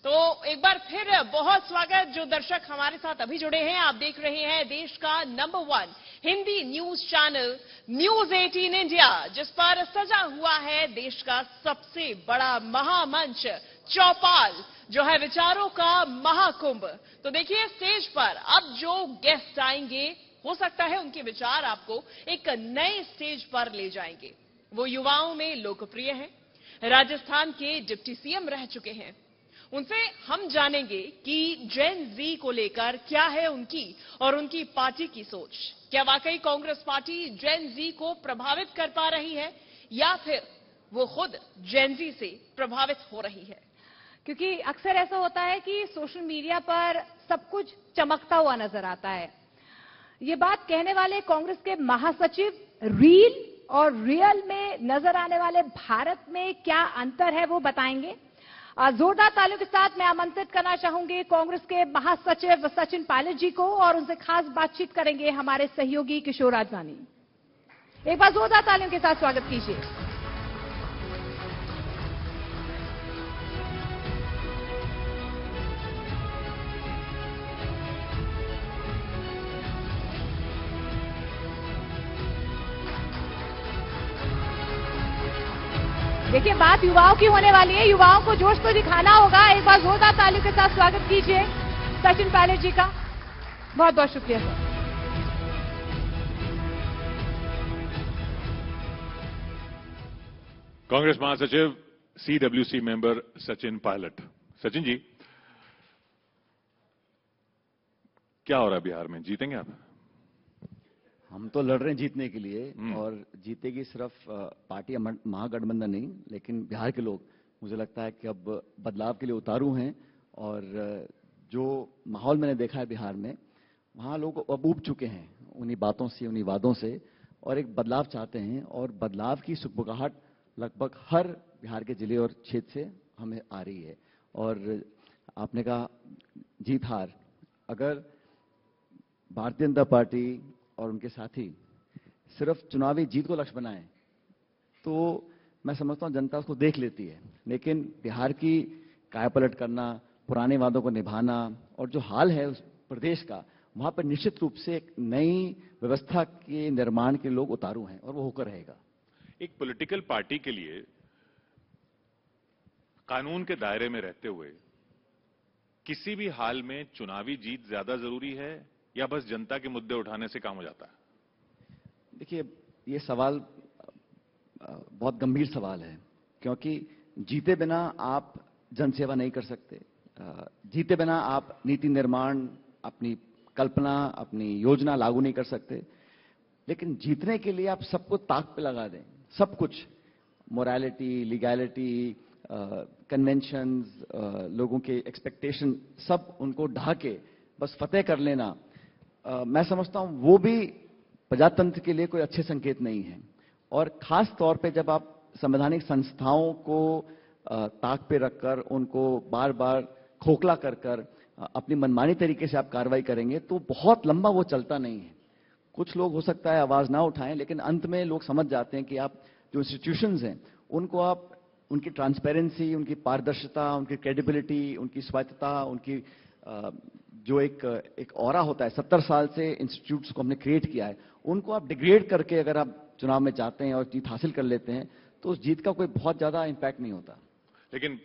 तो एक बार फिर बहुत स्वागत जो दर्शक हमारे साथ अभी जुड़े हैं। आप देख रहे हैं देश का number 1 Hindi news channel news 18 India, जिस पर सजा हुआ है देश का सबसे बड़ा महामंच चौपाल, जो है विचारों का महाकुंभ। तो देखिए स्टेज पर अब जो गेस्ट आएंगे, हो सकता है उनके विचार आपको एक नए स्टेज पर ले जाएंगे। वो युवाओं में लोकप्रिय हैं, राजस्थान के डिप्टी सीएम रह चुके हैं। उनसे हम जानेंगे कि जेन जी को लेकर क्या है उनकी और उनकी पार्टी की सोच। क्या वाकई कांग्रेस पार्टी जेन जी को प्रभावित कर पा रही है या फिर वो खुद जेन जी से प्रभावित हो रही है? क्योंकि अक्सर ऐसा होता है कि सोशल मीडिया पर सब कुछ चमकता हुआ नजर आता है। ये बात कहने वाले कांग्रेस के महासचिव रील और रियल में नजर आने वाले भारत में क्या अंतर है वो बताएंगे। जोरदार तालियों के साथ मैं आमंत्रित करना चाहूंगी कांग्रेस के महासचिव सचिन पायलट जी को, और उनसे खास बातचीत करेंगे हमारे सहयोगी किशोर राजवानी। एक बार जोरदार तालियों के साथ स्वागत कीजिए। देखिए बात युवाओं की होने वाली है, युवाओं को जोश तो दिखाना होगा। एक बार जोरदार तालियों के साथ स्वागत कीजिए सचिन पायलट जी का। बहुत बहुत शुक्रिया सर। कांग्रेस महासचिव सीडब्ल्यूसी मेंबर सचिन पायलट। सचिन जी, क्या हो रहा है बिहार में? जीतेंगे आप? हम तो लड़ रहे हैं जीतने के लिए, और जीतेगी सिर्फ पार्टी महागठबंधन नहीं, लेकिन बिहार के लोग मुझे लगता है कि अब बदलाव के लिए उतारू हैं। और जो माहौल मैंने देखा है बिहार में, वहां लोग अब ऊब चुके हैं उन्हीं बातों से, उन्हीं वादों से, और एक बदलाव चाहते हैं। और बदलाव की सुगबुगाहट लगभग हर बिहार के जिले और क्षेत्र से हमें आ रही है। और आपने कहा जीत हार, अगर भारतीय जनता पार्टी और उनके साथी सिर्फ चुनावी जीत को लक्ष्य बनाएं तो मैं समझता हूं जनता उसको देख लेती है। लेकिन बिहार की कायापलट करना, पुराने वादों को निभाना, और जो हाल है उस प्रदेश का, वहां पर निश्चित रूप से एक नई व्यवस्था के निर्माण के लोग उतारू हैं, और वो होकर रहेगा। एक पॉलिटिकल पार्टी के लिए कानून के दायरे में रहते हुए किसी भी हाल में चुनावी जीत ज्यादा जरूरी है या बस जनता के मुद्दे उठाने से काम हो जाता है? देखिए, ये सवाल बहुत गंभीर सवाल है, क्योंकि जीते बिना आप जनसेवा नहीं कर सकते। जीते बिना आप नीति निर्माण, अपनी कल्पना, अपनी योजना लागू नहीं कर सकते। लेकिन जीतने के लिए आप सबको ताक पे लगा दें, सब कुछ, मोरालिटी, लीगैलिटी, कन्वेंशंस, लोगों के एक्सपेक्टेशन, सब उनको ढा के बस फतेह कर लेना, मैं समझता हूं वो भी प्रजातंत्र के लिए कोई अच्छे संकेत नहीं है। और खास तौर पे जब आप संवैधानिक संस्थाओं को ताक पे रखकर उनको बार बार खोखला कर अपनी मनमानी तरीके से आप कार्रवाई करेंगे तो बहुत लंबा वो चलता नहीं है। कुछ लोग हो सकता है आवाज ना उठाएं, लेकिन अंत में लोग समझ जाते हैं कि आप जो इंस्टीट्यूशंस हैं उनको आप, उनकी ट्रांसपेरेंसी, उनकी पारदर्शिता, उनकी क्रेडिबिलिटी, उनकी स्वायत्तता, उनकी जो एक ऑरा होता है, 70 साल से इंस्टीट्यूट्स को हमने क्रिएट किया है, उनको आप डिग्रेड करके अगर आप चुनाव में जाते हैं और जीत हासिल कर लेते हैं तो उस जीत का कोई बहुत ज्यादा इंपैक्ट नहीं होता। लेकिन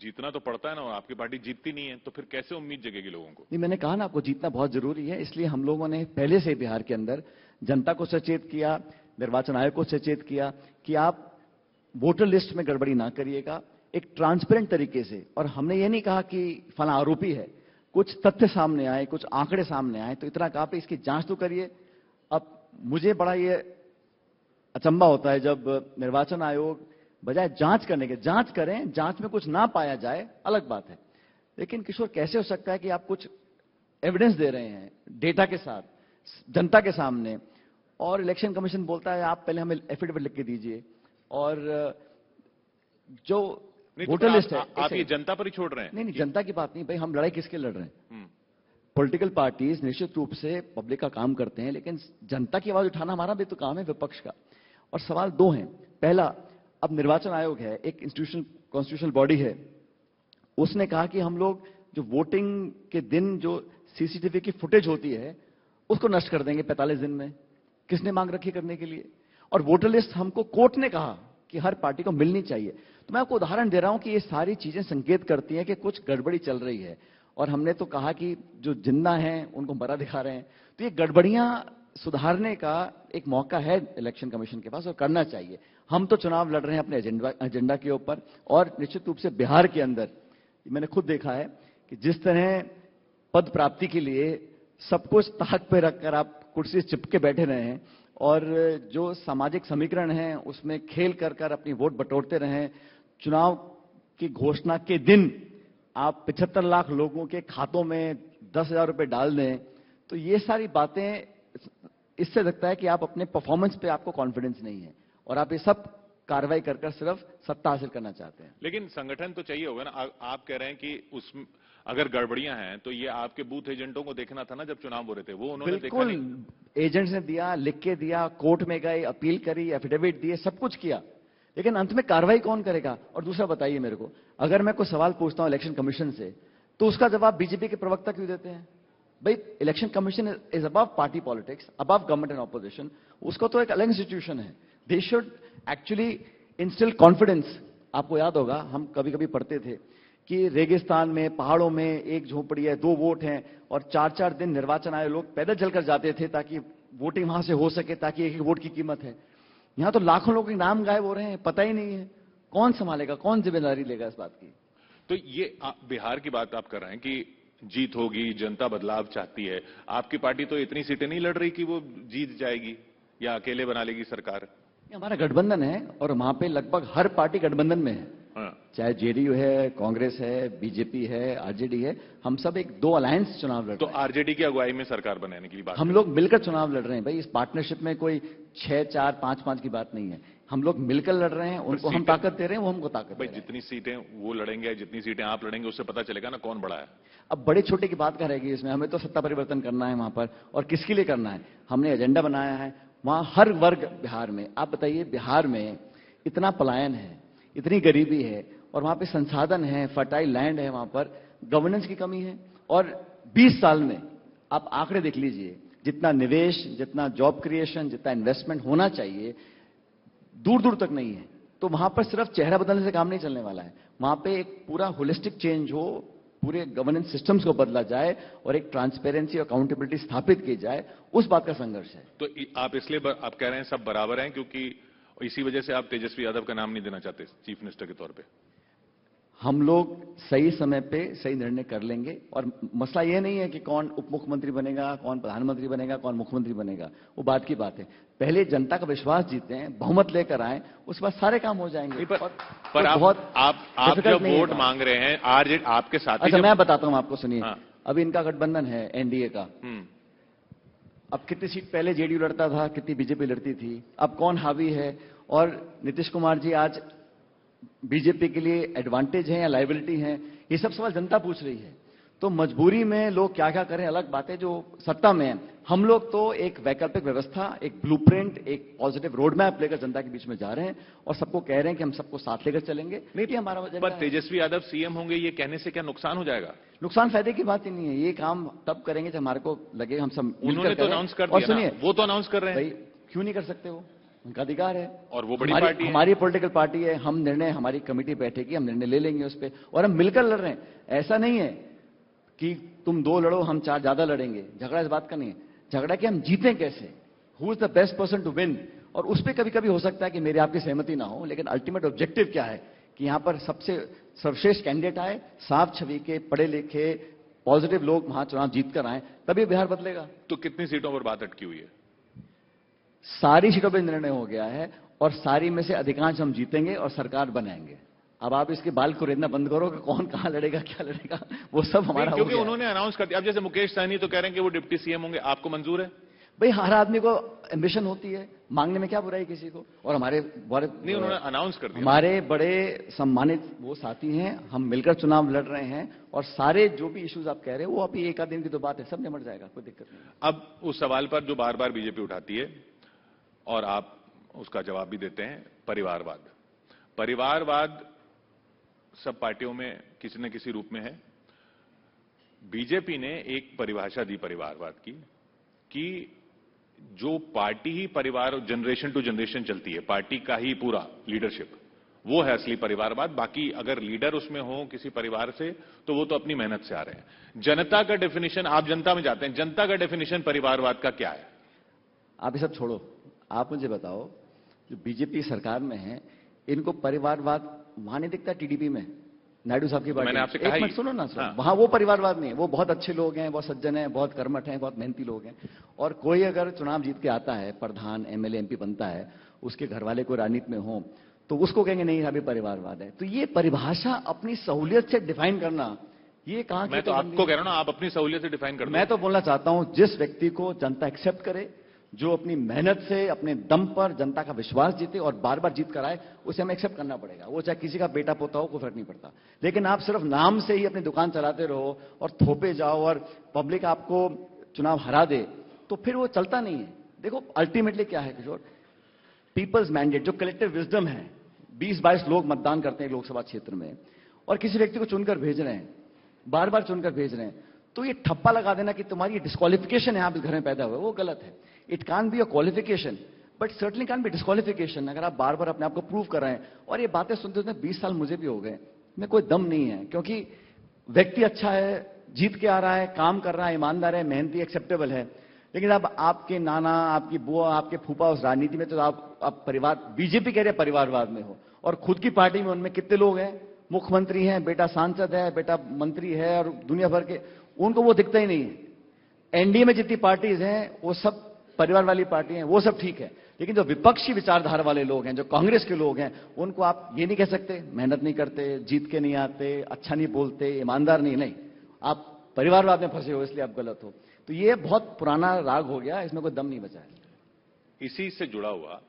जीतना तो पड़ता है ना, और आपकी पार्टी जीतती नहीं है, तो फिर कैसे उम्मीद जगेगी लोगों को? नहीं, मैंने कहा ना आपको जीतना बहुत जरूरी है। इसलिए हम लोगों ने पहले से बिहार के अंदर जनता को सचेत किया, निर्वाचन आयोग को सचेत किया कि आप वोटर लिस्ट में गड़बड़ी ना करिएगा, एक ट्रांसपेरेंट तरीके से। और हमने ये नहीं कहा कि फला आरोपी है, कुछ तथ्य सामने आए, कुछ आंकड़े सामने आए, तो इतना कहा पे इसकी जांच तो करिए। अब मुझे बड़ा ये अचंभा होता है जब निर्वाचन आयोग बजाय जांच करने के, जांच करें, जांच में कुछ ना पाया जाए अलग बात है, लेकिन किशोर कैसे हो सकता है कि आप कुछ एविडेंस दे रहे हैं डेटा के साथ जनता के सामने, और इलेक्शन कमीशन बोलता है आप पहले हमें एफिडेविट लिख के दीजिए, और जो वोटर लिस्ट है आप ये जनता पर ही छोड़ रहे हैं? नहीं, जनता की बात नहीं भाई, हम लड़ाई किसके लड़ रहे हैं? पॉलिटिकल पार्टीज निश्चित रूप से पब्लिक का काम करते हैं, लेकिन जनता की आवाज उठाना हमारा भी तो काम है, विपक्ष का। और सवाल दो हैं। पहला, अब निर्वाचन आयोग है, एक इंस्टीट्यूशन, कॉन्स्टिट्यूशनल बॉडी है, उसने कहा कि हम लोग जो वोटिंग के दिन जो सीसीटीवी की फुटेज होती है उसको नष्ट कर देंगे 45 दिन में। किसने मांग रखी करने के लिए? और वोटर लिस्ट हमको कोर्ट ने कहा कि हर पार्टी को मिलनी चाहिए। तो मैं आपको उदाहरण दे रहा हूं कि ये सारी चीजें संकेत करती हैं कि कुछ गड़बड़ी चल रही है। और हमने तो कहा कि जो जिंदा हैं उनको मरा दिखा रहे हैं। तो ये गड़बड़ियां सुधारने का एक मौका है इलेक्शन कमीशन के पास और करना चाहिए। हम तो चुनाव लड़ रहे हैं अपने एजेंडा के ऊपर, और निश्चित रूप से बिहार के अंदर मैंने खुद देखा है कि जिस तरह पद प्राप्ति के लिए सब कुछ ताक पे रखकर आप कुर्सी चिपके बैठे रहे हैं, और जो सामाजिक समीकरण है उसमें खेल कर कर अपनी वोट बटोरते रहे। चुनाव की घोषणा के दिन आप 75 लाख लोगों के खातों में 10,000 रुपए डाल दें, तो ये सारी बातें, इससे लगता है कि आप अपने परफॉर्मेंस पे आपको कॉन्फिडेंस नहीं है और आप ये सब कार्रवाई कर कर सिर्फ सत्ता हासिल करना चाहते हैं। लेकिन संगठन तो चाहिए होगा ना। आप कह रहे हैं कि उसमें अगर गड़बड़ियां हैं तो ये आपके बूथ एजेंटों को देखना था ना जब चुनाव हो रहे थे, वो उन्होंने देखा नहीं। बिल्कुल, एजेंट्स ने दिया, लिख के दिया, कोर्ट में गए, अपील करी, एफिडेविट दिए, सब कुछ किया, लेकिन अंत में कार्रवाई कौन करेगा? और दूसरा बताइए मेरे को, अगर मैं कोई सवाल पूछता हूं इलेक्शन कमीशन से तो उसका जवाब बीजेपी के प्रवक्ता क्यों देते हैं? भाई, election commission is above party politics, above government and opposition. उसको तो एक अलग इंस्टीट्यूशन है। They should actually instil confidence. आपको याद होगा, हम कभी कभी पढ़ते थे कि रेगिस्तान में, पहाड़ों में एक झोपड़ी है, 2 वोट हैं, और 4-4 दिन निर्वाचन आए लोग पैदल चलकर जाते थे ताकि वोटिंग वहां से हो सके, ताकि एक वोट की कीमत है। यहां तो लाखों लोगों के नाम गायब हो रहे हैं, पता ही नहीं है। कौन संभालेगा, कौन जिम्मेदारी लेगा इस बात की? तो ये बिहार की बात आप कर रहे हैं कि जीत होगी, जनता बदलाव चाहती है। आपकी पार्टी तो इतनी सीटें नहीं लड़ रही कि वो जीत जाएगी या अकेले बना लेगी सरकार। हमारा गठबंधन है और वहां पे लगभग हर पार्टी गठबंधन में है। हाँ। चाहे जेडीयू है, कांग्रेस है, बीजेपी है, आरजेडी है, हम सब एक 2 अलायंस चुनाव लड़ रहे हैं। तो आरजेडी की अगुवाई में सरकार बनाने की बात हम लोग मिलकर चुनाव लड़ रहे हैं भाई। इस पार्टनरशिप में कोई 6-4, 5-5 की बात नहीं है। हम लोग मिलकर लड़ रहे हैं, उनको हम ताकत दे रहे हैं, वो हमको ताकत दे रहे हैं। जितनी सीटें वो लड़ेंगे, जितनी सीटें आप लड़ेंगे, उससे पता चलेगा ना कौन बड़ा है। अब बड़े छोटे की बात क्या रहेगी इसमें? हमें तो सत्ता परिवर्तन करना है वहां पर, और किसके लिए करना है? हमने एजेंडा बनाया है। वहां हर वर्ग, बिहार में आप बताइए, बिहार में इतना पलायन है, इतनी गरीबी है, और वहां पे संसाधन है, फर्टाइल लैंड है, वहां पर गवर्नेंस की कमी है। और 20 साल में आप आंकड़े देख लीजिए, जितना निवेश, जितना जॉब क्रिएशन, जितना इन्वेस्टमेंट होना चाहिए, दूर दूर तक नहीं है। तो वहां पर सिर्फ चेहरा बदलने से काम नहीं चलने वाला है। वहां पे एक पूरा होलिस्टिक चेंज हो, पूरे गवर्नेंस सिस्टम्स को बदला जाए और एक ट्रांसपेरेंसी और अकाउंटेबिलिटी स्थापित की जाए, उस बात का संघर्ष है। तो आप इसलिए आप कह रहे हैं सब बराबर हैं, क्योंकि इसी वजह से आप तेजस्वी यादव का नाम नहीं देना चाहते चीफ मिनिस्टर के तौर पे? हम लोग सही समय पे सही निर्णय कर लेंगे, और मसला यह नहीं है कि कौन उप मुख्यमंत्री बनेगा, कौन प्रधानमंत्री बनेगा, कौन मुख्यमंत्री बनेगा, वो बात की बात है। पहले जनता का विश्वास जीते हैं, बहुमत लेकर आए, उसके बाद सारे काम हो जाएंगे। पर आप जब वोट मांग रहे हैं, आज आपके साथ, अच्छा मैं बताता हूं आपको, सुनिए। हाँ। अभी इनका गठबंधन है एनडीए का। अब कितनी सीट पहले जेडीयू लड़ता था, कितनी बीजेपी लड़ती थी, अब कौन हावी है? और नीतीश कुमार जी आज बीजेपी के लिए एडवांटेज है या लायबिलिटी है, ये सब सवाल जनता पूछ रही है। तो मजबूरी में लोग क्या क्या करें अलग बात है, जो सत्ता में है। हम लोग तो एक वैकल्पिक व्यवस्था, एक ब्लूप्रिंट, एक पॉजिटिव रोड मैप लेकर जनता के बीच में जा रहे हैं और सबको कह रहे हैं कि हम सबको साथ लेकर चलेंगे। नहीं, हमारा पर तेजस्वी यादव सीएम होंगे, ये कहने से क्या नुकसान हो जाएगा? नुकसान फायदे की बात ही नहीं है। ये काम तब करेंगे जब हमारे को लगे हम सब उन्होंने तो अनाउंस कर दिया। सुनिए, वो तो अनाउंस कर रहे हैं। क्यों नहीं कर सकते? वो उनका अधिकार है, और वो बड़ी पार्टी है, हमारी पॉलिटिकल पार्टी है। हम निर्णय, हमारी कमेटी बैठेगी, हम निर्णय ले लेंगे उस पर, और हम मिलकर लड़ रहे हैं। ऐसा नहीं है कि तुम 2 लड़ो, हम 4 ज्यादा लड़ेंगे। झगड़ा इस बात का नहीं है। झगड़ा कि हम जीतें कैसे, who is the best person to win. और उस पर कभी कभी हो सकता है कि मेरी आपकी सहमति ना हो, लेकिन अल्टीमेट ऑब्जेक्टिव क्या है कि यहां पर सबसे सर्वश्रेष्ठ कैंडिडेट आए, साफ छवि के, पढ़े लिखे, पॉजिटिव लोग वहां चुनाव जीत कर आए, तभी बिहार बदलेगा। तो कितनी सीटों पर बात अटकी हुई है? सारी सीटों पर निर्णय हो गया है, और सारी में से अधिकांश हम जीतेंगे और सरकार बनाएंगे। अब आप इसके बाल को रेदना बंद करो कि कौन कहां लड़ेगा, क्या लड़ेगा, वो सब हमारा, क्योंकि उन्होंने अनाउंस कर दिया। अब जैसे मुकेश सहनी तो कह रहे हैं कि वो डिप्टी सीएम होंगे, आपको मंजूर है? भाई, हर आदमी को एम्बिशन होती है, मांगने में क्या बुराई किसी को। और हमारे नहीं, उन्होंने अनाउंस कर दिया। हमारे बड़े सम्मानित वो साथी हैं, हम मिलकर चुनाव लड़ रहे हैं, और सारे जो भी इश्यूज आप कह रहे हैं वो अभी 1 आध दिन की तो बात है, सब निमट जाएगा, कोई दिक्कत नहीं। अब उस सवाल पर जो बार बार बीजेपी उठाती है और आप उसका जवाब भी देते हैं, परिवारवाद। परिवारवाद सब पार्टियों में किसी न किसी रूप में है। बीजेपी ने एक परिभाषा दी परिवारवाद की कि जो पार्टी ही परिवार जनरेशन टू जनरेशन चलती है, पार्टी का ही पूरा लीडरशिप, वो है असली परिवारवाद। बाकी अगर लीडर उसमें हो किसी परिवार से तो वो तो अपनी मेहनत से आ रहे हैं। जनता का डेफिनेशन, आप जनता में जाते हैं, जनता का डेफिनेशन परिवारवाद का क्या है? आप ये सब छोड़ो, आप मुझे बताओ, जो बीजेपी सरकार में है इनको परिवारवाद वहां नहीं दिखता? टीडीपी में नायडू साहब की बात मैंने आपसे कहा एक ही। मिनट सुनो ना सर, हाँ। वहां वो परिवारवाद नहीं है। वो बहुत अच्छे लोग हैं, बहुत सज्जन हैं, बहुत कर्मठ हैं, बहुत मेहनती लोग हैं। और कोई अगर चुनाव जीत के आता है, प्रधान, एमएलए, एमपी बनता है, उसके घर वाले कोई राजनीति में हो, तो उसको कहेंगे नहीं अभी परिवारवाद है। तो ये परिभाषा अपनी सहूलियत से डिफाइन करना, ये कहां की? मैं तो आपको कह रहा हूं ना, आप अपनी सहूलियत से डिफाइन कर दो। मैं तो बोलना चाहता हूं, जिस व्यक्ति को जनता एक्सेप्ट करे, जो अपनी मेहनत से अपने दम पर जनता का विश्वास जीते और बार बार जीत कर आए, उसे हमें एक्सेप्ट करना पड़ेगा। वो चाहे किसी का बेटा पोता हो, कोई फर्क नहीं पड़ता। लेकिन आप सिर्फ नाम से ही अपनी दुकान चलाते रहो और थोपे जाओ और पब्लिक आपको चुनाव हरा दे, तो फिर वो चलता नहीं है। देखो अल्टीमेटली क्या है किशोर, पीपल्स मैंडेट, जो कलेक्टिव विजडम है, 20-22 लोग मतदान करते हैं लोकसभा क्षेत्र में और किसी व्यक्ति को चुनकर भेज रहे हैं, बार बार चुनकर भेज रहे हैं, तो ये ठप्पा लगा देना कि तुम्हारी डिस्क्वालिफिकेशन है, आप इस घर में पैदा हुए, वो गलत है। It can be a qualification but certainly can be disqualification. अगर आप बार बार अपने आप को प्रूव कर रहे हैं, और ये बातें सुनते सुनते 20 साल मुझे भी हो गए, में कोई दम नहीं है, क्योंकि व्यक्ति अच्छा है, जीत के आ रहा है, काम कर रहा है, ईमानदार है, मेहनती, एक्सेप्टेबल है। लेकिन अब आपके नाना, आपकी बुआ, आपके फूफा उस राजनीति में, तो आप परिवार, बीजेपी कह रहे परिवारवाद में हो, और खुद की पार्टी में उनमें कितने लोग हैं, मुख्यमंत्री हैं, बेटा सांसद है, बेटा मंत्री है, और दुनिया भर के, उनको वो दिखता ही नहीं है। एनडीए में जितनी पार्टीज हैं वो सब परिवार वाली पार्टी हैं, वो सब ठीक है। लेकिन जो विपक्षी विचारधारा वाले लोग हैं, जो कांग्रेस के लोग हैं, उनको आप ये नहीं कह सकते मेहनत नहीं करते, जीत के नहीं आते, अच्छा नहीं बोलते, ईमानदार नहीं, आप परिवारवाद में फंसे हो, इसलिए आप गलत हो। तो ये बहुत पुराना राग हो गया, इसमें कोई दम नहीं बचा है। इसी से जुड़ा हुआ,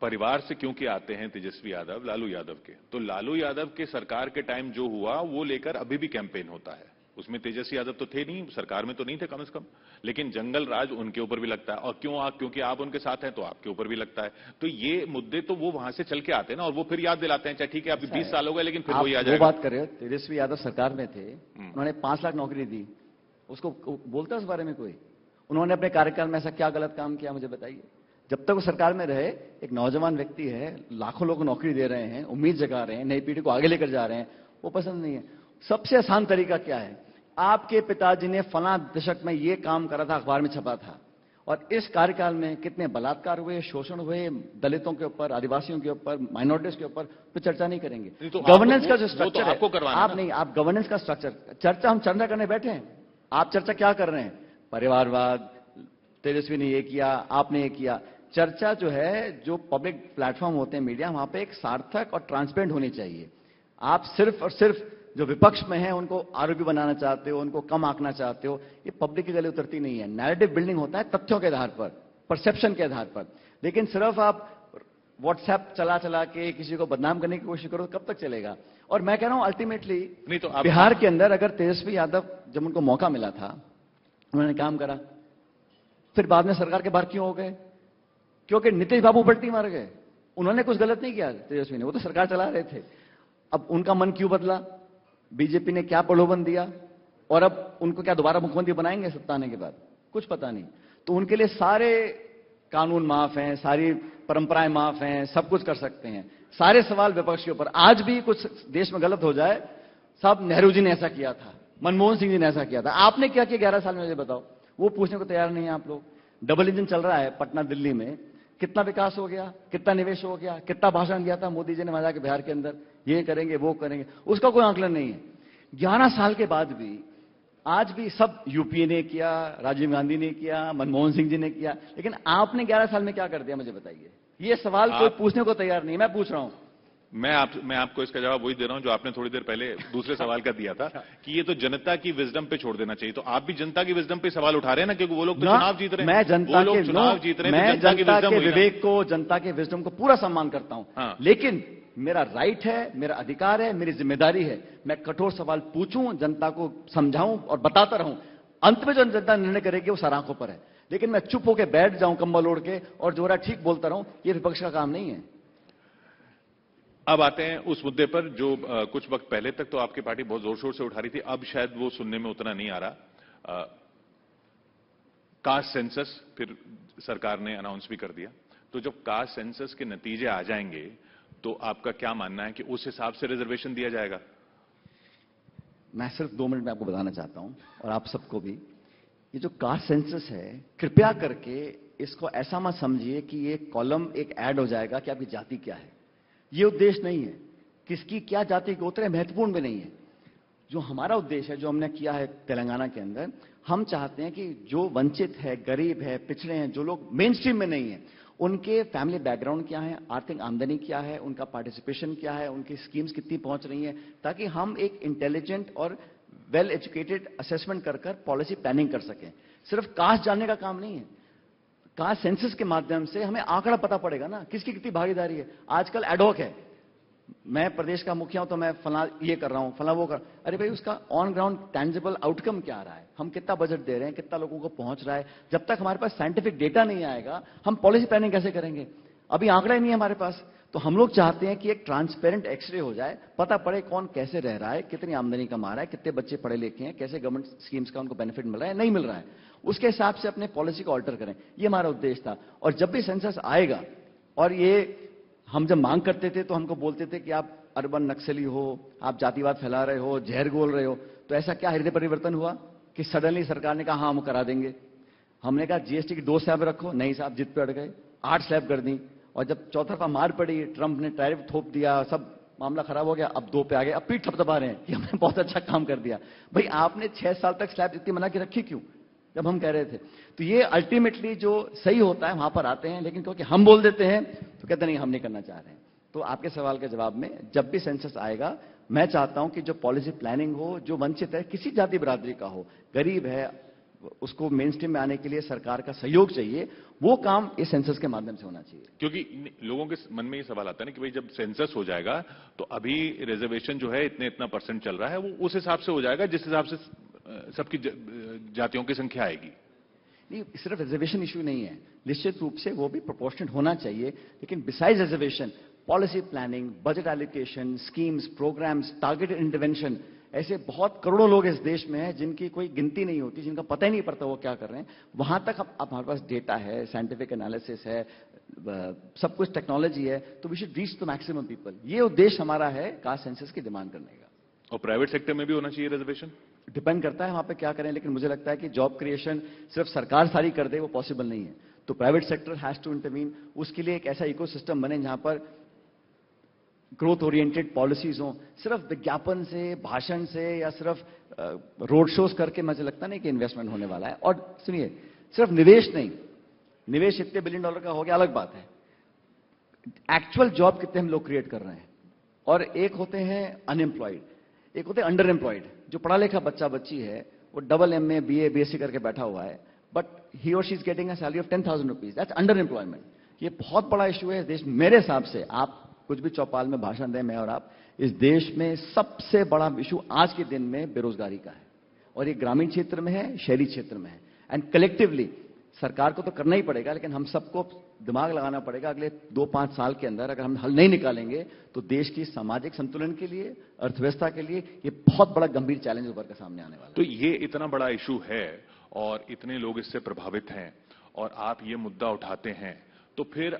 परिवार से क्योंकि आते हैं तेजस्वी यादव, लालू यादव के, तो लालू यादव के सरकार के टाइम जो हुआ वो लेकर अभी भी कैंपेन होता है। उसमें तेजस्वी यादव तो थे नहीं, सरकार में तो नहीं थे कम से कम, लेकिन जंगल राज उनके ऊपर भी लगता है, और क्योंकि आप उनके साथ हैं तो आपके ऊपर भी लगता है। तो ये मुद्दे तो वो वहां से चल के आते हैं ना, और वो फिर याद दिलाते हैं, चाहे ठीक है अभी 20 साल हो गए, लेकिन फिर वो याद वो बात कर रहे हो, तेजस्वी यादव सरकार में थे, उन्होंने 5 लाख नौकरी दी, उसको बोलता है उस बारे में कोई? उन्होंने अपने कार्यकाल में ऐसा क्या गलत काम किया, मुझे बताइए। जब तक वो सरकार में रहे, एक नौजवान व्यक्ति है, लाखों लोगों को नौकरी दे रहे हैं, उम्मीद जगा रहे हैं, नई पीढ़ी को आगे लेकर जा रहे हैं, वो पसंद नहीं है। सबसे आसान तरीका क्या है? आपके पिताजी ने फला दशक में ये काम करा था, अखबार में छपा था, और इस कार्यकाल में कितने बलात्कार हुए, शोषण हुए दलितों के ऊपर, आदिवासियों के ऊपर, माइनॉरिटीज के ऊपर, तो चर्चा नहीं करेंगे। तो गवर्नेंस का जो स्ट्रक्चर आपको है, करवाना आप नहीं, आप गवर्नेंस का स्ट्रक्चर, चर्चा हम चर्चा करने बैठे हैं, आप चर्चा क्या कर रहे हैं? परिवारवाद, तेजस्वी ने ये किया, आपने ये किया। चर्चा जो है, जो पब्लिक प्लेटफॉर्म होते हैं मीडिया, वहां पे एक सार्थक और ट्रांसपेरेंट होनी चाहिए। आप सिर्फ और सिर्फ जो विपक्ष में है उनको आरोपी बनाना चाहते हो, उनको कम आंकना चाहते हो, ये पब्लिक के गले उतरती नहीं है। नैरेटिव बिल्डिंग होता है तथ्यों के आधार पर, परसेप्शन के आधार पर। लेकिन सिर्फ आप व्हाट्सएप चला चला के किसी को बदनाम करने की कोशिश करो, कब तक चलेगा? और मैं कह रहा हूं अल्टीमेटली बिहार के अंदर अगर तेजस्वी यादव, जब उनको मौका मिला था, उन्होंने काम करा, फिर बाद में सरकार के बाहर क्यों हो गए? क्योंकि नीतीश बाबू पलटी मार गए। उन्होंने कुछ गलत नहीं किया तेजस्वी ने, वो तो सरकार चला रहे थे। अब उनका मन क्यों बदला? बीजेपी ने क्या प्रलोभन दिया? और अब उनको क्या दोबारा मुख्यमंत्री बनाएंगे सत्ता आने के बाद? कुछ पता नहीं। तो उनके लिए सारे कानून माफ हैं, सारी परंपराएं माफ हैं, सब कुछ कर सकते हैं। सारे सवाल विपक्ष के ऊपर। आज भी कुछ देश में गलत हो जाए, सब नेहरू जी ने ऐसा किया था, मनमोहन सिंह जी ने ऐसा किया था, आपने क्या किया 11 साल में, मुझे बताओ। वो पूछने को तैयार नहीं है आप लोग। डबल इंजन चल रहा है पटना दिल्ली में, कितना विकास हो गया, कितना निवेश हो गया, कितना भाषण दिया था मोदी जी ने वहां जाके बिहार के अंदर, ये करेंगे वो करेंगे, उसका कोई आंकलन नहीं है। 11 साल के बाद भी आज भी सब यूपीए ने किया, राजीव गांधी ने किया, मनमोहन सिंह जी ने किया, लेकिन आपने 11 साल में क्या कर दिया, मुझे बताइए। ये सवाल कोई पूछने को तैयार नहीं, मैं पूछ रहा हूं। मैं आपको इसका जवाब वही दे रहा हूं जो आपने थोड़ी देर पहले दूसरे सवाल का दिया था कि ये तो जनता की विजडम पे छोड़ देना चाहिए। तो आप भी जनता की विजडम पे सवाल उठा रहे हैं ना, क्योंकि वो लोग तो चुनाव जीत रहे हैं। मैं जनता के चुनाव जीत रहे हैं, मैं जनता के विवेक को, जनता के विजडम को पूरा सम्मान करता हूं। लेकिन मेरा राइट है, मेरा अधिकार है, मेरी जिम्मेदारी है, मैं कठोर सवाल पूछूं, जनता को समझाऊं और बताता रहूं। अंत में जो जनता निर्णय करेगी वो सराखों पर है। लेकिन मैं चुप होकर बैठ जाऊं कंबल ओढ़ के और जो रहा ठीक बोलता रहूं, ये विपक्ष का काम नहीं है। अब आते हैं उस मुद्दे पर जो कुछ वक्त पहले तक तो आपकी पार्टी बहुत जोर शोर से उठा रही थी, अब शायद वो सुनने में उतना नहीं आ रहा। कास्ट सेंसस फिर सरकार ने अनाउंस भी कर दिया, तो जब कास्ट सेंसस के नतीजे आ जाएंगे तो आपका क्या मानना है कि उस हिसाब से रिजर्वेशन दिया जाएगा? मैं सिर्फ 2 मिनट में आपको बताना चाहता हूं और आप सबको भी, ये जो कास्ट सेंसस है, कृपया करके इसको ऐसा मत समझिए कि ये कॉलम एक ऐड हो जाएगा कि आपकी जाति क्या है। ये उद्देश्य नहीं है। किसकी क्या जाति गोत्र है महत्वपूर्ण भी नहीं है। जो हमारा उद्देश्य है, जो हमने किया है तेलंगाना के अंदर, हम चाहते हैं कि जो वंचित है, गरीब है, पिछड़े हैं, जो लोग मेन स्ट्रीम में नहीं है, उनके फैमिली बैकग्राउंड क्या है, आर्थिक आमदनी क्या है, उनका पार्टिसिपेशन क्या है, उनकी स्कीम्स कितनी पहुंच रही है, ताकि हम एक इंटेलिजेंट और वेल एजुकेटेड असेसमेंट कर पॉलिसी प्लानिंग कर सकें। सिर्फ कास्ट जानने का काम नहीं है। कास्ट सेंसस के माध्यम से हमें आंकड़ा पता पड़ेगा ना, किसकी कितनी भागीदारी है। आजकल एडहॉक है, मैं प्रदेश का मुखिया हूं तो मैं फला ये कर रहा हूं, फला वो कर, अरे भाई उसका ऑन ग्राउंड टेंजिबल आउटकम क्या आ रहा है, हम कितना बजट दे रहे हैं, कितना लोगों को पहुंच रहा है। जब तक हमारे पास साइंटिफिक डेटा नहीं आएगा, हम पॉलिसी प्लानिंग कैसे करेंगे? अभी आंकड़ा ही नहीं है हमारे पास। तो हम लोग चाहते हैं कि एक ट्रांसपेरेंट एक्सरे हो जाए, पता पड़े कौन कैसे रह रहा है, कितनी आमदनी कमा रहा है, कितने बच्चे पढ़े लिखे हैं, कैसे गवर्नमेंट स्कीम्स का उनको बेनिफिट मिल रहा है, नहीं मिल रहा है, उसके हिसाब से अपने पॉलिसी को ऑल्टर करें। ये हमारा उद्देश्य था। और जब भी सेंसस आएगा, और ये हम जब मांग करते थे तो हमको बोलते थे कि आप अर्बन नक्सली हो, आप जातिवाद फैला रहे हो, जहर घोल रहे हो, तो ऐसा क्या हृदय परिवर्तन हुआ कि सडनली सरकार ने कहा हाँ हम करा देंगे? हमने कहा जीएसटी की 2 स्लैब रखो, नहीं साहब जिद पे अड़ गए, 8 स्लैब कर दी। और जब चौतरफा मार पड़ी, ट्रंप ने टैरिफ थोप दिया, सब मामला खराब हो गया, अब 2 पे आ गए, अब पीठ थपथपा रहे हैं कि हमने बहुत अच्छा काम कर दिया। भाई आपने 6 साल तक स्लैब इतनी बना के रखी क्यों, जब हम कह रहे थे? तो ये अल्टीमेटली जो सही होता है वहां पर आते हैं, लेकिन क्योंकि हम बोल देते हैं तो कहते नहीं हम नहीं करना चाह रहे हैं। तो आपके सवाल के जवाब में, जब भी सेंसस आएगा, मैं चाहता हूं कि जो पॉलिसी प्लानिंग हो, जो वंचित है, किसी जाति बिरादरी का हो, गरीब है, उसको मेन स्ट्रीम में आने के लिए सरकार का सहयोग चाहिए, वो काम इस सेंसस के माध्यम से होना चाहिए। क्योंकि लोगों के मन में ये सवाल आता है ना कि भाई जब सेंसस हो जाएगा तो अभी रिजर्वेशन जो है इतना परसेंट चल रहा है, वो उस हिसाब से हो जाएगा जिस हिसाब से सबकी जातियों की संख्या आएगी। नहीं, सिर्फ रिजर्वेशन इश्यू नहीं है, निश्चित रूप से वो भी प्रोपोर्शनेट होना चाहिए, लेकिन beside reservation, policy planning, budget allocation, schemes, programmes, targeted intervention, ऐसे बहुत करोड़ों लोग इस देश में हैं जिनकी कोई गिनती नहीं होती, जिनका पता ही नहीं पड़ता वो क्या कर रहे हैं। वहां तक अब हमारे पास डेटा है, साइंटिफिक एनालिसिस है, सब कुछ टेक्नोलॉजी है, तो we should reach the maximum people. ये उद्देश्य हमारा है कास्ट सेंसस की डिमांड करने का। और प्राइवेट सेक्टर में भी होना चाहिए रिजर्वेशन? डिपेंड करता है वहां पे क्या करें, लेकिन मुझे लगता है कि जॉब क्रिएशन सिर्फ सरकार सारी कर दे वो पॉसिबल नहीं है। तो private sector has to intervene. उसके लिए एक ऐसा इकोसिस्टम बने जहां पर ग्रोथ ओरिएंटेड पॉलिसीज हो। सिर्फ विज्ञापन से, भाषण से, या सिर्फ रोड शोज करके मुझे लगता नहीं कि इन्वेस्टमेंट होने वाला है। और सुनिए, सिर्फ निवेश नहीं, निवेश इतने $1 बिलियन का हो गया अलग बात है, एक्चुअल जॉब कितने हम लोग क्रिएट कर रहे हैं। और एक होते हैं अनएम्प्लॉयड, एक होते हैं अंडर एम्प्लॉयड। जो पढ़ा लिखा बच्चा बच्ची है, वो डबल MA BA BSc करके बैठा हुआ है, बट ही और she is getting a salary of 10,000 rupees, that's under employment. ये बहुत बड़ा इशू है इस देश में। मेरे हिसाब से, आप कुछ भी चौपाल में भाषण दें, मैं और आप, इस देश में सबसे बड़ा इशू आज के दिन में बेरोजगारी का है। और ये ग्रामीण क्षेत्र में है, शहरी क्षेत्र में है। एंड कलेक्टिवली सरकार को तो करना ही पड़ेगा, लेकिन हम सबको दिमाग लगाना पड़ेगा। अगले 2-5 साल के अंदर अगर हम हल नहीं निकालेंगे तो देश की सामाजिक संतुलन के लिए, अर्थव्यवस्था के लिए ये बहुत बड़ा गंभीर चैलेंज उभर कर सामने आने वाला है। तो ये इतना बड़ा इशू है और इतने लोग इससे प्रभावित हैं और आप ये मुद्दा उठाते हैं, तो फिर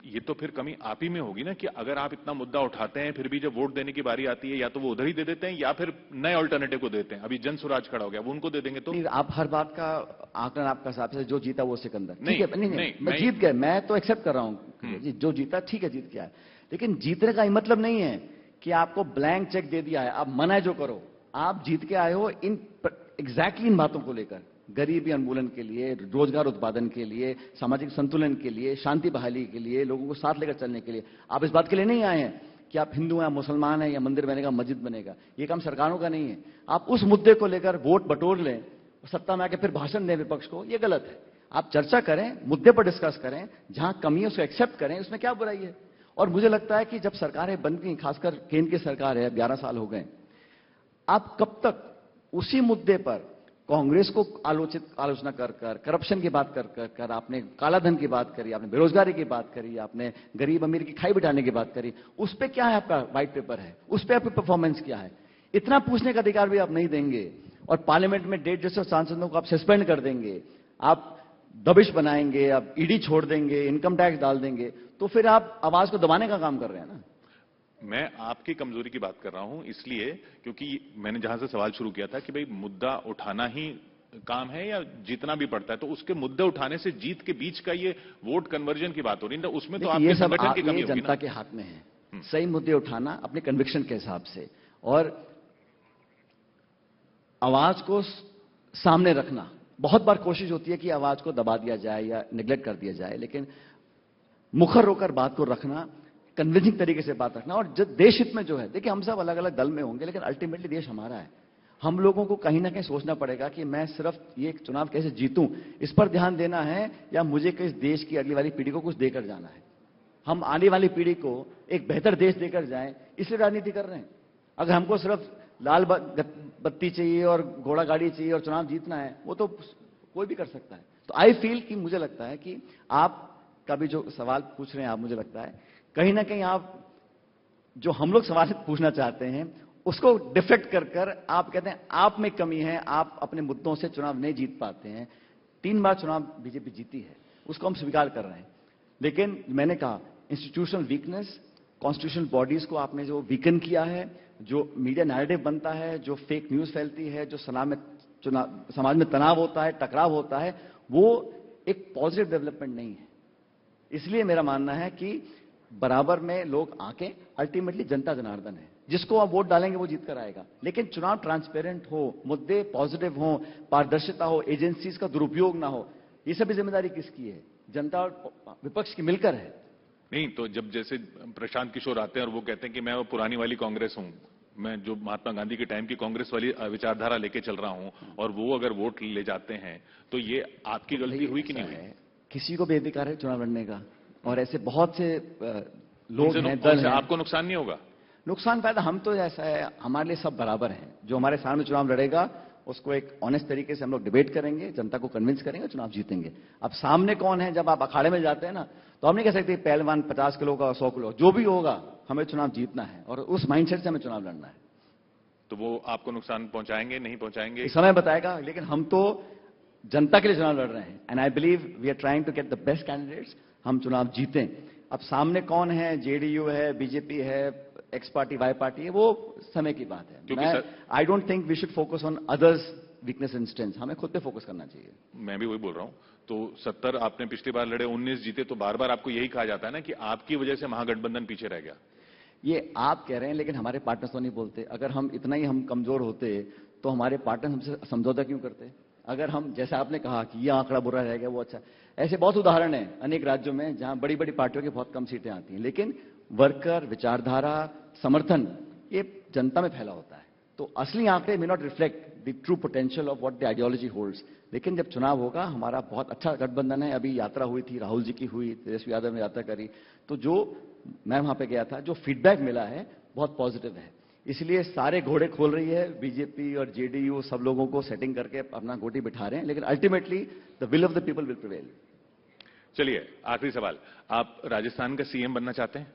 ये तो फिर कमी आप ही में होगी ना कि अगर आप इतना मुद्दा उठाते हैं, फिर भी जब वोट देने की बारी आती है या तो वो उधर ही दे देते हैं या फिर नए अल्टरनेटिव को देते हैं। अभी जन स्वराज खड़ा हो गया, वो उनको दे देंगे। तो नहीं, आप हर बात का आकलन आपका हिसाब से, जो जीता वो सिकंदर। नहीं, ठीक है, नहीं, मैं जीत गया, मैं तो एक्सेप्ट कर रहा हूं, जो जीता ठीक है, जीत गया है। लेकिन जीतने का मतलब नहीं है कि आपको ब्लैंक चेक दे दिया है, आप मना जो करो। आप जीत के आए हो इन एग्जैक्टली इन बातों को लेकर, गरीबी उन्मूलन के लिए, रोजगार उत्पादन के लिए, सामाजिक संतुलन के लिए, शांति बहाली के लिए, लोगों को साथ लेकर चलने के लिए। आप इस बात के लिए नहीं आए हैं कि आप हिंदू हैं, मुसलमान हैं, या मंदिर बनेगा, मस्जिद बनेगा। ये काम सरकारों का नहीं है। आप उस मुद्दे को लेकर वोट बटोर लें, सत्ता में आके फिर भाषण दें विपक्ष को, ये गलत है। आप चर्चा करें, मुद्दे पर डिस्कस करें, जहां कमी है उसको एक्सेप्ट करें, उसमें क्या बुराई है। और मुझे लगता है कि जब सरकारें बन गई, खासकर केंद्र की सरकार है, 11 साल हो गए, आप कब तक उसी मुद्दे पर कांग्रेस को आलोचना कर करप्शन की बात कर आपने कालाधन की बात करी, आपने बेरोजगारी की बात करी, आपने गरीब अमीर की खाई बिठाने की बात करी, उस पर क्या है आपका व्हाइट पेपर है, उस पर आपकी परफॉर्मेंस क्या है? इतना पूछने का अधिकार भी आप नहीं देंगे और पार्लियामेंट में 150 सांसदों को आप सस्पेंड कर देंगे, आप दबिश बनाएंगे, आप ईडी छोड़ देंगे, इनकम टैक्स डाल देंगे, तो फिर आप आवाज को दबाने का काम कर रहे हैं ना। मैं आपकी कमजोरी की बात कर रहा हूं इसलिए क्योंकि मैंने जहां से सवाल शुरू किया था कि भाई मुद्दा उठाना ही काम है या जीतना भी पड़ता है, तो उसके मुद्दे उठाने से जीत के बीच का ये वोट कन्वर्जन की बात हो रही है, उसमें तो आपके संगठन की कमी होगी ना। जनता के हाथ में है सही मुद्दे उठाना अपने कन्विक्शन के हिसाब से और आवाज को सामने रखना। बहुत बार कोशिश होती है कि आवाज को दबा दिया जाए या निगलेक्ट कर दिया जाए, लेकिन मुखर होकर बात को रखना, कन्विंसिंग तरीके से बात रखना और जब देश हित में जो है, देखिए हम सब अलग अलग दल में होंगे लेकिन अल्टीमेटली देश हमारा है। हम लोगों को कहीं ना कहीं सोचना पड़ेगा कि मैं सिर्फ ये चुनाव कैसे जीतूं इस पर ध्यान देना है या मुझे किस देश की अगली वाली पीढ़ी को कुछ देकर जाना है। हम आने वाली पीढ़ी को एक बेहतर देश देकर जाएं इसलिए राजनीति कर रहे हैं। अगर हमको सिर्फ लाल बत्ती चाहिए और घोड़ा गाड़ी चाहिए और चुनाव जीतना है, वो तो कोई भी कर सकता है। तो आई फील कि मुझे लगता है कि आप का भी जो सवाल पूछ रहे हैं आप, मुझे लगता है कहीं ना कहीं आप जो हम लोग सवाल पूछना चाहते हैं उसको डिफेक्ट कर आप कहते हैं आप में कमी है, आप अपने मुद्दों से चुनाव नहीं जीत पाते हैं। 3 बार चुनाव बीजेपी जीती है, उसको हम स्वीकार कर रहे हैं, लेकिन मैंने कहा इंस्टीट्यूशनल वीकनेस, कॉन्स्टिट्यूशनल बॉडीज को आपने जो वीकन किया है, जो मीडिया नैरेटिव बनता है, जो फेक न्यूज फैलती है, जो समाज में तनाव होता है, टकराव होता है, वो एक पॉजिटिव डेवलपमेंट नहीं है। इसलिए मेरा मानना है कि बराबर में लोग आके अल्टीमेटली जनता जनार्दन है, जिसको आप वोट डालेंगे वो जीत कर आएगा, लेकिन चुनाव ट्रांसपेरेंट हो, मुद्दे पॉजिटिव हो, पारदर्शिता हो, एजेंसीज का दुरुपयोग ना हो, ये सभी जिम्मेदारी किसकी है? जनता और विपक्ष की मिलकर है। नहीं तो जब जैसे प्रशांत किशोर आते हैं और वो कहते हैं कि मैं वो पुरानी वाली कांग्रेस हूं, मैं जो महात्मा गांधी के टाइम की कांग्रेस वाली विचारधारा लेके चल रहा हूं, और वो अगर वोट ले जाते हैं तो ये आपकी गलती हुई कि नहीं हुई? किसी को भी अधिकार है चुनाव लड़ने का और ऐसे बहुत से लोग हैं, दल हैं। आपको नुकसान नहीं होगा? नुकसान फायदा हम तो ऐसा है, हमारे लिए सब बराबर हैं। जो हमारे सामने चुनाव लड़ेगा उसको एक ऑनेस्ट तरीके से हम लोग डिबेट करेंगे, जनता को कन्विंस करेंगे, चुनाव जीतेंगे। अब सामने कौन है, जब आप अखाड़े में जाते हैं ना, तो हम नहीं कह सकते पहलवान 50 किलो का 100 किलो, जो भी होगा हमें चुनाव जीतना है और उस माइंडसेट से हमें चुनाव लड़ना है। तो वो आपको नुकसान पहुंचाएंगे नहीं पहुंचाएंगे समय बताएगा, लेकिन हम तो जनता के लिए चुनाव लड़ रहे हैं and I believe we are trying to get the best candidates. हम चुनाव जीतें। अब सामने कौन है, जेडीयू है, बीजेपी है, एक्स पार्टी, वाई पार्टी है, वो समय की बात है। I don't think we should focus on others weakness and strength, हमें खुद पे फोकस करना चाहिए। मैं भी वही बोल रहा हूं। तो 70 आपने पिछली बार लड़े, 19 जीते, तो बार बार आपको यही कहा जाता है ना कि आपकी वजह से महागठबंधन पीछे रह गया। ये आप कह रहे हैं, लेकिन हमारे पार्टनर्स तो नहीं बोलते। अगर हम इतना ही हम कमजोर होते तो हमारे पार्टनर हमसे समझौता क्यों करते? अगर हम, जैसे आपने कहा कि ये आंकड़ा बुरा रह गया, वो अच्छा, ऐसे बहुत उदाहरण हैं अनेक राज्यों में जहां बड़ी बड़ी पार्टियों की बहुत कम सीटें आती हैं, लेकिन वर्कर, विचारधारा, समर्थन ये जनता में फैला होता है। तो असली आंकड़े may not reflect the true potential of what the ideology holds. लेकिन जब चुनाव होगा, हमारा बहुत अच्छा गठबंधन है। अभी यात्रा हुई थी, राहुल जी की हुई, तेजस्वी यादव ने यात्रा करी, तो जो मैं वहां पे गया था, जो फीडबैक मिला है बहुत पॉजिटिव है। इसलिए सारे घोड़े खोल रही है बीजेपी और जेडीयू, सब लोगों को सेटिंग करके अपना गोटी बिठा रहे हैं, लेकिन ultimately the will of the people will prevail. चलिए आखिरी सवाल, आप राजस्थान का सीएम बनना चाहते हैं?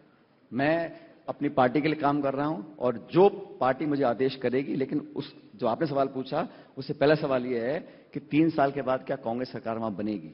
मैं अपनी पार्टी के लिए काम कर रहा हूं और जो पार्टी मुझे आदेश करेगी, लेकिन उस जो आपने सवाल पूछा उससे पहला सवाल यह है कि 3 साल के बाद क्या कांग्रेस सरकार वहां बनेगी,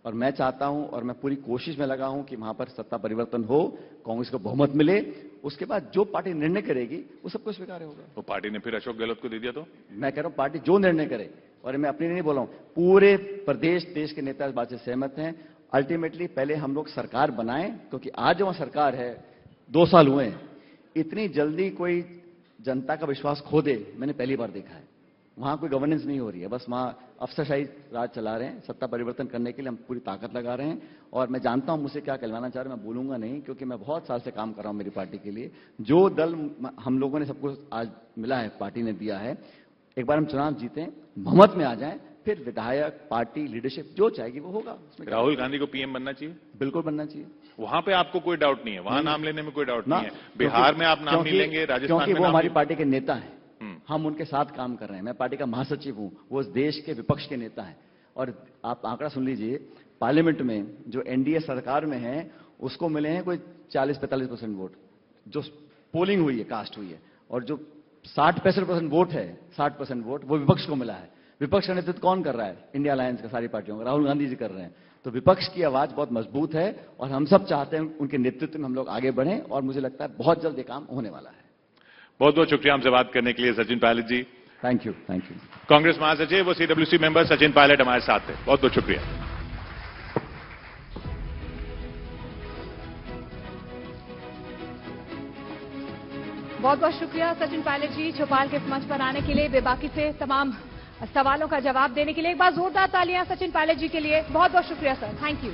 और मैं चाहता हूं और मैं पूरी कोशिश में लगा हूं कि वहां पर सत्ता परिवर्तन हो, कांग्रेस को बहुमत मिले, उसके बाद जो पार्टी निर्णय करेगी वो सबको स्वीकार होगा। वो पार्टी ने फिर अशोक गहलोत को दे दिया तो? मैं कह रहा हूं पार्टी जो निर्णय करे, और मैं अपनी नहीं बोल रहा हूं, पूरे प्रदेश देश के नेता इस बात से सहमत हैं। अल्टीमेटली पहले हम लोग सरकार बनाएं, क्योंकि आज जो सरकार है 2 साल हुए हैं, इतनी जल्दी कोई जनता का विश्वास खो दे मैंने पहली बार देखा है। वहां कोई गवर्नेंस नहीं हो रही है, बस वहां अफसरशाही राज चला रहे हैं। सत्ता परिवर्तन करने के लिए हम पूरी ताकत लगा रहे हैं, और मैं जानता हूं मुझसे क्या कहलवाना चाह रहे हैं, मैं बोलूंगा नहीं, क्योंकि मैं बहुत साल से काम कर रहा हूं मेरी पार्टी के लिए। जो दल हम लोगों ने सबको आज मिला है, पार्टी ने दिया है, एक बार हम चुनाव जीतें, बहुमत में आ जाएं, फिर विधायक, पार्टी, लीडरशिप जो चाहेगी वो होगा। राहुल गांधी को पीएम बनना चाहिए? बिल्कुल बनना चाहिए। वहां पे आपको कोई डाउट नहीं है? वहां नाम लेने में कोई डाउट नहीं है? बिहार में आप नाम नहीं लेंगे, राजस्थान में? क्योंकि वो हमारी पार्टी के नेता हैं। हम उनके साथ काम कर रहे हैं। मैं पार्टी का महासचिव हूं, वो इस देश के विपक्ष के नेता हैं। और आप आंकड़ा सुन लीजिए, पार्लियामेंट में जो एनडीए सरकार में है उसको मिले हैं कोई 40-45% वोट, जो पोलिंग हुई है, कास्ट हुई है। और जो 60-65% वोट है, 60% वोट वो विपक्ष को मिला है। विपक्ष का नेतृत्व कौन कर रहा है? इंडिया अलायंस का, सारी पार्टियों का, राहुल गांधी जी कर रहे हैं। तो विपक्ष की आवाज बहुत मजबूत है और हम सब चाहते हैं उनके नेतृत्व में हम लोग आगे बढ़ें, और मुझे लगता है बहुत जल्द ये काम होने वाला है। बहुत बहुत शुक्रिया हमसे बात करने के लिए Sachin Pilot ji. Thank you, thank you. Congress महासचिव व सीडब्ल्यूसी मेंबर सचिन पायलट हमारे साथ थे। बहुत बहुत शुक्रिया। बहुत बहुत शुक्रिया सचिन पायलट जी, चौपाल के इस मंच पर आने के लिए, बेबाकी से तमाम सवालों का जवाब देने के लिए। एक बार जोरदार तालियां सचिन पायलट जी के लिए। बहुत बहुत शुक्रिया सर, थैंक यू।